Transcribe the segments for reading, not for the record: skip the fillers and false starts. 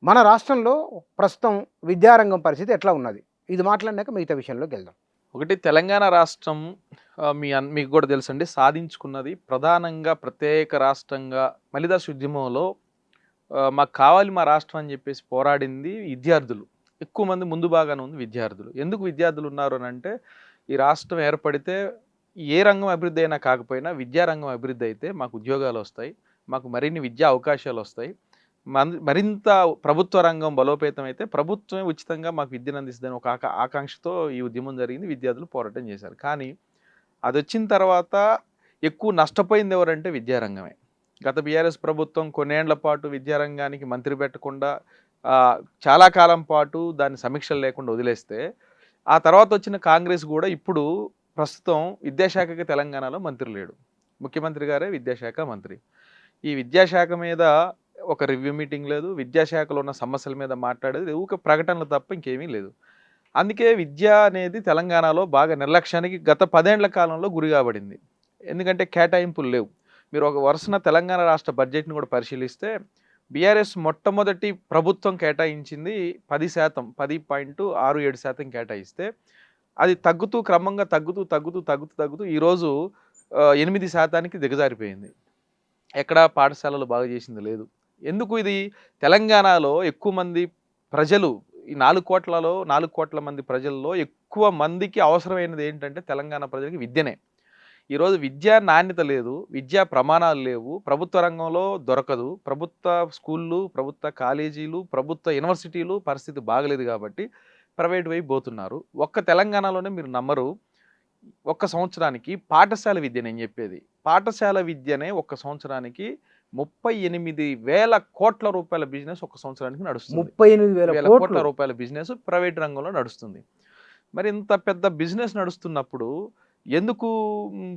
మన రాష్ట్రంలో ప్రస్తుతం విద్యారంగం పరిస్థితి ఎట్లా ఉన్నది? ఇది మాట్లాడినాక మిగతా విషయంలోకెళ్దాం. ఒకటి తెలంగాణ రాష్ట్రం మీకు కూడా తెలుసండి సాధించుకున్నది ప్రధానంగా ప్రత్యేక రాష్ట్రంగా మలిదశ ఉద్యమంలో మాకు కావాలి మా రాష్ట్రం అని చెప్పేసి పోరాడింది విద్యార్థులు. ఎక్కువ మంది ముందు భాగాన ఉంది విద్యార్థులు. ఎందుకు విద్యార్థులు ఉన్నారు అనంటే ఈ రాష్ట్రం ఏర్పడితే ఏ రంగం అభివృద్ధి అయినా కాకపోయినా విద్యారంగం అభివృద్ధి అయితే మాకు ఉద్యోగాలు వస్తాయి. మాకు మరిన్ని విద్యా అవకాశాలు వస్తాయి. మరింత ప్రభుత్వ రంగం బలోపేతం అయితే ప్రభుత్వమే ఉచితంగా మాకు విద్యను అందిస్తుందని ఒక ఆకాంక్షతో ఈ ఉద్యమం జరిగింది. విద్యార్థులు పోరాటం చేశారు. కానీ అదొచ్చిన తర్వాత ఎక్కువ నష్టపోయింది ఎవరంటే విద్యారంగమే. గత బీఆర్ఎస్ ప్రభుత్వం కొన్నేళ్ల పాటు విద్యారంగానికి మంత్రి పెట్టకుండా చాలా కాలం పాటు దాన్ని సమీక్షలు లేకుండా వదిలేస్తే ఆ తర్వాత వచ్చిన కాంగ్రెస్ కూడా ఇప్పుడు ప్రస్తుతం విద్యాశాఖకి తెలంగాణలో మంత్రి లేడు. ముఖ్యమంత్రి గారే విద్యాశాఖ మంత్రి. ఈ విద్యాశాఖ మీద ఒక రివ్యూ మీటింగ్ లేదు. విద్యాశాఖలో ఉన్న సమస్యల మీద మాట్లాడేది ఊరికే ప్రకటనలు తప్ప ఇంకేమీ లేదు. అందుకే విద్య అనేది తెలంగాణలో బాగా నిర్లక్ష్యానికి గత 10 ఏళ్ల కాలంలో గురి కాబడింది. ఎందుకంటే కేటాయింపులు లేవు. మీరు ఒక వరుసన తెలంగాణ రాష్ట్ర బడ్జెట్ని కూడా పరిశీలిస్తే బీఆర్ఎస్ మొట్టమొదటి ప్రభుత్వం కేటాయించింది 10%, 10.67% కేటాయిస్తే అది తగ్గుతూ క్రమంగా తగ్గుతూ ఈరోజు 8%కి దిగజారిపోయింది. ఎక్కడా పాఠశాలలు బాగా చేసింది లేదు. ఎందుకు ఇది? తెలంగాణలో ఎక్కువ మంది ప్రజలు ఈ 4 కోట్ల మంది ప్రజల్లో ఎక్కువ మందికి అవసరమైనది ఏంటంటే తెలంగాణ ప్రజలకి విద్యనే. ఈరోజు విద్యా నాణ్యత లేదు, విద్యా ప్రమాణాలు లేవు, ప్రభుత్వ రంగంలో దొరకదు, ప్రభుత్వ స్కూళ్ళు, ప్రభుత్వ కాలేజీలు, ప్రభుత్వ యూనివర్సిటీలు పరిస్థితి బాగలేదు కాబట్టి ప్రైవేట్ వైపు పోతున్నారు. ఒక్క తెలంగాణలోనే మీరు నమ్మరు, ఒక్క సంవత్సరానికి పాఠశాల విద్య, నేను చెప్పేది పాఠశాల విద్యనే ఒక్క సంవత్సరానికి 38,000 కోట్ల రూపాయల బిజినెస్ ఒక్క సంవత్సరానికి నడుస్తుంది. 38,000 కోట్ల రూపాయల బిజినెస్ ప్రైవేట్ రంగంలో నడుస్తుంది. మరి ఇంత పెద్ద బిజినెస్ నడుస్తున్నప్పుడు ఎందుకు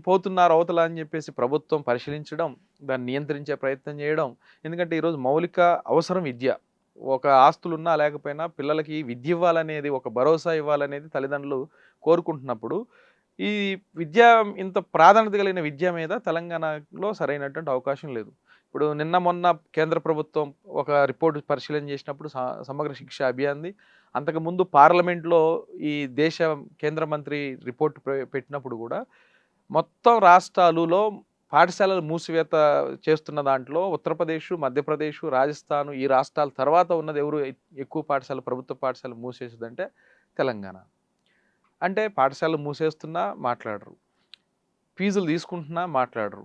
పోతున్నారు అవతల అని చెప్పేసి ప్రభుత్వం పరిశీలించడం, దాన్ని నియంత్రించే ప్రయత్నం చేయడం. ఎందుకంటే ఈరోజు మౌలిక అవసరం విద్య. ఒక ఆస్తులున్నా లేకపోయినా పిల్లలకి విద్య ఇవ్వాలనేది, ఒక భరోసా ఇవ్వాలనేది తల్లిదండ్రులు కోరుకుంటున్నప్పుడు ఈ విద్య, ఇంత ప్రాధాన్యత కలిగిన విద్య మీద తెలంగాణలో సరైనటువంటి అవకాశం లేదు. ఇప్పుడు నిన్న మొన్న కేంద్ర ప్రభుత్వం ఒక రిపోర్ట్ పరిశీలన చేసినప్పుడు సమగ్ర శిక్ష అభియాన్ది, అంతకుముందు పార్లమెంట్లో ఈ దేశ కేంద్ర మంత్రి రిపోర్ట్ పెట్టినప్పుడు కూడా మొత్తం రాష్ట్రాలలో పాఠశాలలు మూసివేత చేస్తున్న దాంట్లో ఉత్తరప్రదేశ్, మధ్యప్రదేశ్, రాజస్థాన్ ఈ రాష్ట్రాల తర్వాత ఉన్నది ఎవరు ఎక్కువ పాఠశాల, ప్రభుత్వ పాఠశాలలు మూసేసేదంటే తెలంగాణ. అంటే పాఠశాలలు మూసేస్తున్నా మాట్లాడరు, ఫీజులు తీసుకుంటున్నా మాట్లాడరు,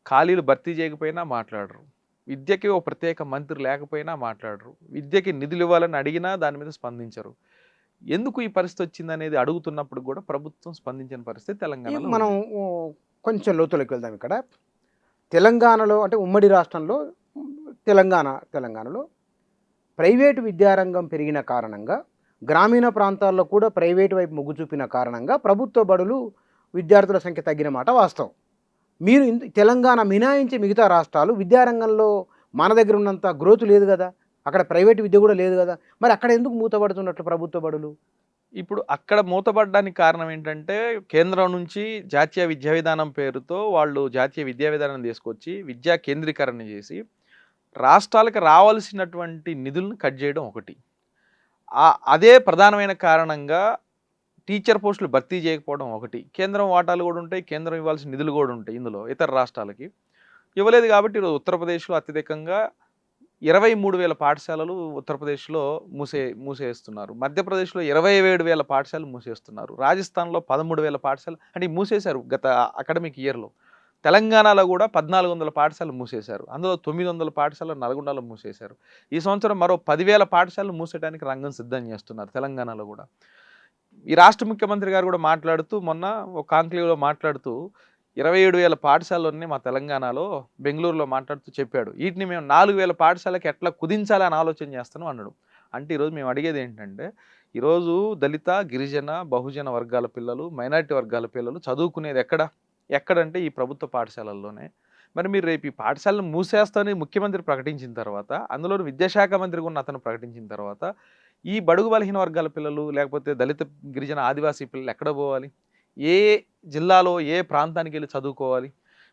ఖాళీలు భర్తీ చేయకపోయినా మాట్లాడరు, విద్యకి ఒక ప్రత్యేక మంత్రి లేకపోయినా మాట్లాడరు, విద్యకి నిధులు ఇవ్వాలని అడిగినా దాని మీద స్పందించరు. ఎందుకు ఈ పరిస్థితి వచ్చింది అనేది అడుగుతున్నప్పుడు కూడా ప్రభుత్వం స్పందించిన పరిస్థితి తెలంగాణలో. మనం కొంచెం లోతులోకి వెళ్దాం. ఇక్కడ తెలంగాణలో అంటే ఉమ్మడి రాష్ట్రంలో తెలంగాణలో ప్రైవేటు విద్యారంగం పెరిగిన కారణంగా, గ్రామీణ ప్రాంతాల్లో కూడా ప్రైవేటు వైపు మొగ్గు చూపిన కారణంగా ప్రభుత్వ బడులు విద్యార్థుల సంఖ్య తగ్గిన మాట వాస్తవం. మీరు తెలంగాణ మినాయించి మిగతా రాష్ట్రాలు విద్యారంగంలో మన దగ్గర ఉన్నంత గ్రోత్ లేదు కదా, అక్కడ ప్రైవేట్ విద్య కూడా లేదు కదా, మరి అక్కడ ఎందుకు మూతపడుతున్నట్లు ప్రభుత్వ బడులు? ఇప్పుడు అక్కడ మూతపడడానికి కారణం ఏంటంటే కేంద్రం నుంచి జాతీయ విద్యా విధానం పేరుతో వాళ్ళు జాతీయ విద్యా విధానం తీసుకొచ్చి విద్యా కేంద్రీకరణ చేసి రాష్ట్రాలకు రావాల్సినటువంటి నిధులను కట్ చేయడం ఒకటి. అదే ప్రధానమైన కారణంగా టీచర్ పోస్టులు భర్తీ చేయకపోవడం ఒకటి. కేంద్రం వాటాలు కూడా ఉంటాయి, కేంద్రం ఇవ్వాల్సిన నిధులు కూడా ఉంటాయి, ఇందులో ఇతర రాష్ట్రాలకి ఇవ్వలేదు. కాబట్టి ఈరోజు ఉత్తరప్రదేశ్లో అత్యధికంగా 23,000 పాఠశాలలు ఉత్తరప్రదేశ్లో మూసేస్తున్నారు. మధ్యప్రదేశ్లో 27,000 పాఠశాలలు మూసేస్తున్నారు. రాజస్థాన్లో 13,000 పాఠశాలలు అంటే మూసేశారు గత అకాడమిక్ ఇయర్లో. తెలంగాణలో కూడా 1,400 పాఠశాలలు మూసేశారు. అందులో 900 పాఠశాలలు నల్గొండలో మూసేశారు. ఈ సంవత్సరం మరో 10,000 పాఠశాలలు మూసేయడానికి రంగం సిద్ధం చేస్తున్నారు తెలంగాణలో కూడా. ఈ రాష్ట్ర ముఖ్యమంత్రి గారు కూడా మాట్లాడుతూ మొన్న ఒక కాంక్లేవ్లో మాట్లాడుతూ 27,000 పాఠశాలలు ఉన్నాయి మా తెలంగాణలో, బెంగళూరులో మాట్లాడుతూ చెప్పాడు. వీటిని మేము 4,000 పాఠశాలకి ఎట్లా కుదించాలని ఆలోచన చేస్తున్నాం అన్నాడు. అంటే ఈరోజు మేము అడిగేది ఏంటంటే, ఈరోజు దళిత, గిరిజన, బహుజన వర్గాల పిల్లలు, మైనారిటీ వర్గాల పిల్లలు చదువుకునేది ఎక్కడంటే ఈ ప్రభుత్వ పాఠశాలల్లోనే. మరి మీరు రేపు ఈ పాఠశాలను మూసేస్తామని ముఖ్యమంత్రి ప్రకటించిన తర్వాత, అందులో విద్యాశాఖ మంత్రి కూడా అతను ప్రకటించిన తర్వాత ఈ బడుగు బలహీన వర్గాల పిల్లలు, లేకపోతే దళిత, గిరిజన, ఆదివాసీ పిల్లలు ఎక్కడ పోవాలి? ఏ జిల్లాలో ఏ ప్రాంతానికి వెళ్ళి చదువుకోవాలి?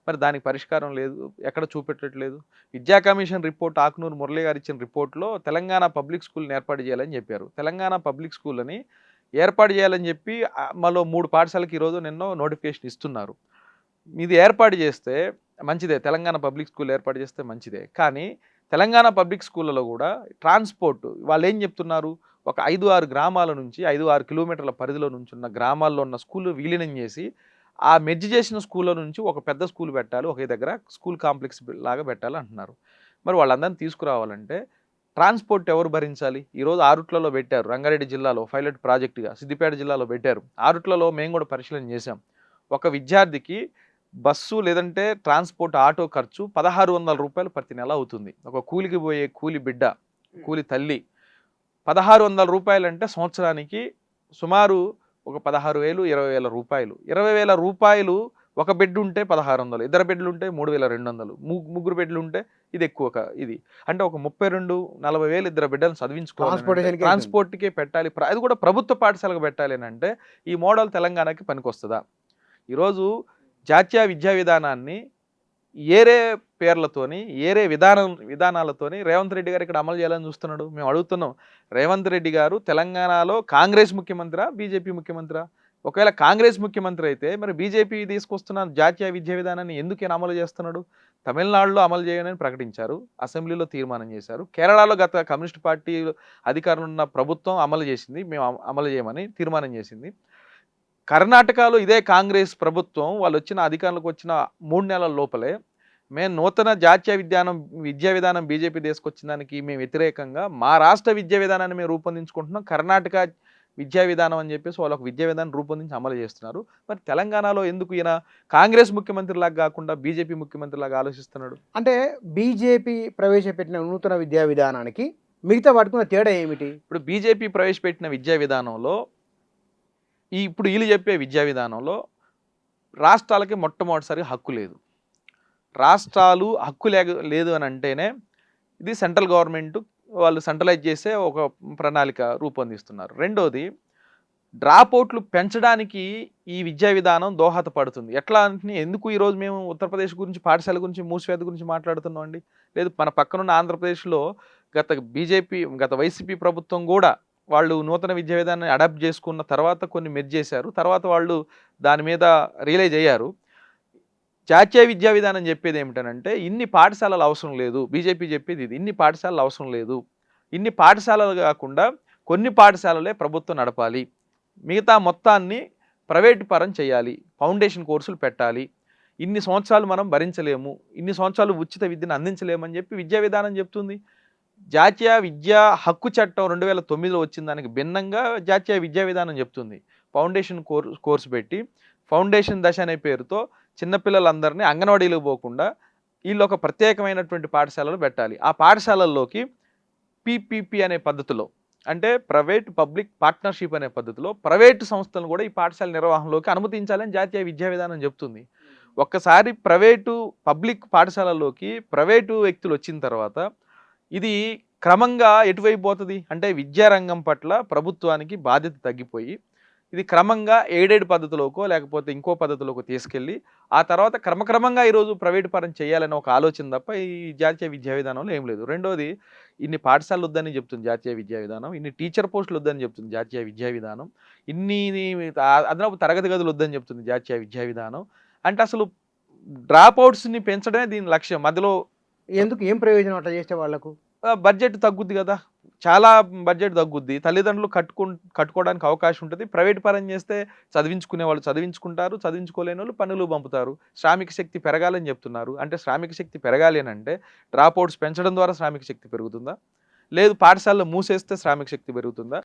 మరి దానికి పరిష్కారం లేదు, ఎక్కడ చూపెట్టట్లేదు. విద్యా కమిషన్ రిపోర్ట్ ఆకునూరు మురళి గారు ఇచ్చిన రిపోర్ట్లో తెలంగాణ పబ్లిక్ స్కూల్ని ఏర్పాటు చేయాలని చెప్పారు. తెలంగాణ పబ్లిక్ స్కూళ్ళని ఏర్పాటు చేయాలని చెప్పి మరో 3 పాఠశాలకి ఈరోజు నిన్న నోటిఫికేషన్ ఇస్తున్నారు. ఇది ఏర్పాటు చేస్తే మంచిదే, తెలంగాణ పబ్లిక్ స్కూల్ ఏర్పాటు చేస్తే మంచిదే. కానీ తెలంగాణ పబ్లిక్ స్కూళ్ళలో కూడా ట్రాన్స్పోర్ట్ వాళ్ళు ఏం చెప్తున్నారు, ఒక 5-6 గ్రామాల నుంచి 5-6 కిలోమీటర్ల పరిధిలో నుంచి ఉన్న గ్రామాల్లో ఉన్న స్కూల్ విలీనం చేసి ఆ మెర్జ్ చేసిన స్కూల్లో నుంచి ఒక పెద్ద స్కూల్ పెట్టాలి, ఒకే దగ్గర స్కూల్ కాంప్లెక్స్ లాగా పెట్టాలి అంటున్నారు. మరి వాళ్ళందరినీ తీసుకురావాలంటే ట్రాన్స్పోర్ట్ ఎవరు భరించాలి? ఈరోజు ఆరుట్లలో పెట్టారు, రంగారెడ్డి జిల్లాలో పైలట్ ప్రాజెక్టుగా, సిద్దిపేట జిల్లాలో పెట్టారు. ఆరుట్లలో మేము కూడా పరిశీలన చేశాం. ఒక విద్యార్థికి బస్సు లేదంటే ట్రాన్స్పోర్ట్ ఆటో ఖర్చు 1600 రూపాయలు ప్రతి నెల అవుతుంది. ఒక కూలికి పోయే కూలి బిడ్డ, కూలి తల్లి 1600 రూపాయలు అంటే సంవత్సరానికి సుమారు ఒక 16,000 20,000 రూపాయలు. 20,000 రూపాయలు ఒక బెడ్ ఉంటే 1600, ఇద్దరు బెడ్లు ఉంటే 3,200, ముగ్గురు బెడ్లు ఉంటే ఇది ఎక్కువ ఇది అంటే ఒక 32-40,000 ఇద్దరు బిడ్డలను చదివించుకోవాలి, ట్రాన్స్పోర్ట్కే పెట్టాలి. అది కూడా ప్రభుత్వ పాఠశాలకు పెట్టాలి అని అంటే ఈ మోడల్ తెలంగాణకి పనికొస్తుందా? ఈరోజు జాతీయ విద్యా విధానాన్ని ఏరే పేర్లతోని ఏరే విధానాలతోని రేవంత్ రెడ్డి గారు ఇక్కడ అమలు చేయాలని చూస్తున్నాడు. మేము అడుగుతున్నాం, రేవంత్ రెడ్డి గారు తెలంగాణలో కాంగ్రెస్ ముఖ్యమంత్రి, బీజేపీ ముఖ్యమంత్రి? ఒకవేళ కాంగ్రెస్ ముఖ్యమంత్రి అయితే మరి బీజేపీ తీసుకొస్తున్న జాతీయ విద్యా విధానాన్ని ఎందుకు అమలు చేస్తున్నాడు? తమిళనాడులో అమలు చేయాలని ప్రకటించారు, అసెంబ్లీలో తీర్మానం చేశారు. కేరళలో గత కమ్యూనిస్ట్ పార్టీ అధికారంలో ఉన్న ప్రభుత్వం అమలు చేసింది, మేము అమలు చేయమని తీర్మానం చేసింది. కర్ణాటకలో ఇదే కాంగ్రెస్ ప్రభుత్వం వాళ్ళు వచ్చిన అధికారంలోకి వచ్చిన 3 నెలల లోపలే మేము నూతన జాతీయ విద్యా విధానం బీజేపీ తీసుకొచ్చిన దానికి మేము వ్యతిరేకంగా మా రాష్ట్ర విద్యా విధానాన్ని మేము రూపొందించుకుంటున్నాం, కర్ణాటక విద్యా విధానం అని చెప్పేసి వాళ్ళు ఒక విద్యా విధానం రూపొందించి అమలు చేస్తున్నారు. మరి తెలంగాణలో ఎందుకు ఈయన కాంగ్రెస్ ముఖ్యమంత్రిలాగా కాకుండా బీజేపీ ముఖ్యమంత్రిలాగా ఆలోచిస్తున్నాడు? అంటే బీజేపీ ప్రవేశపెట్టిన నూతన విద్యా విధానానికి మిగతా వాటికున్న తేడా ఏమిటి? ఇప్పుడు బీజేపీ ప్రవేశపెట్టిన విద్యా విధానంలో ఇప్పుడు వీళ్ళు చెప్పే విద్యా విధానంలో రాష్ట్రాలకి మొట్టమొదటిసారి హక్కు లేదు. రాష్ట్రాలు హక్కు లేదు అని అంటేనే ఇది సెంట్రల్ గవర్నమెంట్ వాళ్ళు సెంట్రలైజ్ చేసే ఒక ప్రణాళిక రూపొందిస్తున్నారు. రెండోది, డ్రాప్అవుట్లు పెంచడానికి ఈ విద్యా విధానం దోహదపడుతుంది. ఎట్లా అంటే ఎందుకు ఈరోజు మేము ఉత్తరప్రదేశ్ గురించి పాఠశాల గురించి మూసివేత గురించి మాట్లాడుతున్నాం అండి? లేదు, మన పక్కనున్న ఆంధ్రప్రదేశ్లో గత వైసీపీ ప్రభుత్వం కూడా వాళ్ళు నూతన విద్యా విధానాన్ని అడాప్ట్ చేసుకున్న తర్వాత కొన్ని మెర్జ్ చేశారు, తర్వాత వాళ్ళు దాని మీద రియలైజ్ అయ్యారు. జాతీయ విద్యా విధానం చెప్పేది ఏమిటనంటే ఇన్ని పాఠశాలలు అవసరం లేదు, బీజేపీ చెప్పేది ఇది, ఇన్ని పాఠశాలలు అవసరం లేదు, ఇన్ని పాఠశాలలు కాకుండా కొన్ని పాఠశాలలే ప్రభుత్వం నడపాలి, మిగతా మొత్తాన్ని ప్రైవేటు పరం చేయాలి, ఫౌండేషన్ కోర్సులు పెట్టాలి, ఇన్ని సంవత్సరాలు మనం భరించలేము, ఇన్ని సంవత్సరాలు ఉచిత విద్యను అందించలేమని చెప్పి విద్యా విధానం చెప్తుంది. జాతీయ విద్యా హక్కు చట్టం 2009లో వచ్చిన దానికి భిన్నంగా జాతీయ విద్యా విధానం చెప్తుంది. ఫౌండేషన్ కోర్సు పెట్టి ఫౌండేషన్ దశ అనే పేరుతో చిన్నపిల్లలందరినీ అంగన్వాడీలకు పోకుండా వీళ్ళు ఒక ప్రత్యేకమైనటువంటి పాఠశాలలు పెట్టాలి. ఆ పాఠశాలల్లోకి పీపీపీ అనే పద్ధతిలో, అంటే ప్రైవేట్ పబ్లిక్ పార్ట్నర్షిప్ అనే పద్ధతిలో ప్రైవేటు సంస్థలను కూడా ఈ పాఠశాల నిర్వహణలోకి అనుమతించాలని జాతీయ విద్యా విధానం చెప్తుంది. ఒక్కసారి పబ్లిక్ పాఠశాలల్లోకి ప్రైవేటు వ్యక్తులు వచ్చిన తర్వాత ఇది క్రమంగా ఎటువైపు పోతుంది అంటే విద్యారంగం పట్ల ప్రభుత్వానికి బాధ్యత తగ్గిపోయి ఇది క్రమంగా ఎయిడెడ్ పద్ధతిలోకో లేకపోతే ఇంకో పద్ధతిలోకి తీసుకెళ్ళి ఆ తర్వాత క్రమక్రమంగా ఈరోజు ప్రైవేటు పరం చేయాలనే ఒక ఆలోచన తప్ప ఈ జాతీయ విద్యా విధానంలో ఏం లేదు. రెండోది, ఇన్ని పాఠశాలలు వద్దని చెప్తుంది జాతీయ విద్యా విధానం, ఇన్ని టీచర్ పోస్టులు వద్దని చెప్తుంది జాతీయ విద్యా విధానం, ఇన్ని అదనపు తరగతి గదులు వద్దని చెప్తుంది జాతీయ విద్యా విధానం. అంటే అసలు డ్రాప్అవుట్స్ని పెంచడమే దీని లక్ష్యం. మధ్యలో ఎందుకు, ఏం ప్రయోజనం అట్లా చేస్తే వాళ్ళకు? బడ్జెట్ తగ్గుద్ది కదా, చాలా బడ్జెట్ తగ్గుద్ది, తల్లిదండ్రులు కట్టుకోవడానికి అవకాశం ఉంటుంది. ప్రైవేట్ పరం చేస్తే చదివించుకునే వాళ్ళు చదివించుకుంటారు, చదివించుకోలేని వాళ్ళు పనులు పంపుతారు. శ్రామిక శక్తి పెరగాలని చెప్తున్నారు. అంటే శ్రామిక శక్తి పెరగాలి అని అంటే డ్రాప్అవుట్స్ పెంచడం ద్వారా శ్రామిక శక్తి పెరుగుతుందా? లేదు పాఠశాలలో మూసేస్తే శ్రామిక శక్తి పెరుగుతుందా?